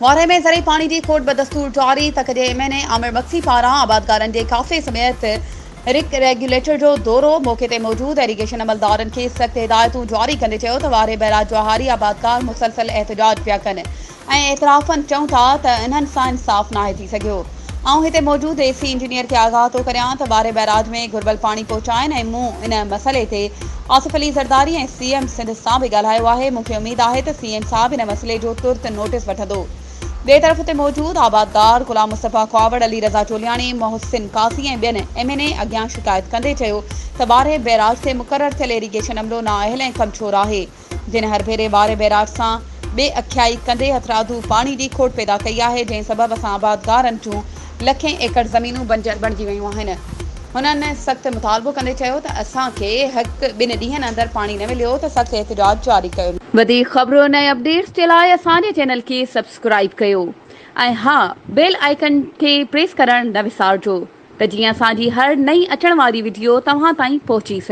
वारे में ज़रिए पानी की खोट बदस्तूर जारी तकजे एमएनए आमिर मक्सी पारां आबादकारनि जे काफ़े समेत रिक रेगुलेटर जो दौरो मौके ते मौजूद इरीगेशन अमलदारनि खे सख़्त हिदायतूं जारी कंदे चयो त वारे बैराज जवाहरी आबादकार मुसलसल एहतजाज पिया कनि ऐं एतराफ़नि चऊं था त इन्हनि सां इंसाफ़ नाहे थी सघियो। आऊं हिते मौजूद एसी इंजीनियर खे आगाह थो करियां त वारे बैराज में घुर्बल पानी पहुचाइनि ऐं मूं इन मसइले ते आसिफ अली ज़रदारी ऐं सीएम सिंध सां बि ॻाल्हायो आहे। मूंखे उमेद आहे त सीएम साहिब इन मसइले जो तुर्त नोटिस वठंदो। ॿिए तरफ़ ते मौजूद आबादकार गुलाम मुस्तफ़ा ख्वावड़ अली रज़ा चोलियाणी मोहसिन कासी ऐं ॿियनि एमएनए अॻियां शिकायत कंदे चयो त वारे बैराज ते मुक़ररु थियल इरीगेशन अमलो नाअहल ऐं कमज़ोर आहे, जिन हर भेरे वारे बैराज सां बेअख्याई कंदे हथरादू पानी जी खोट पैदा कई आहे, जंहिं सबब सां आबादकारनि जूं लखें एकड़ ज़मीनूं बंजर बणिजी वियूं आहिनि। हुननि सख़्त मुतालबो कंदे चयो त असांखे हक़ 2 ॾींहंनि अंदरि पाणी न मिलियो त सख़्त एहतजाज जारी कयो। वधीक ख़बरुनि ऐं अपडेट्स जे लाइ असांजे चैनल खे सब्सक्राइब कयो ऐं हा बेल आइकन खे प्रेस करणु न विसारिजो त जीअं असांजी हर नई अचण वारी वीडियो तव्हां ताईं पहुची सघे।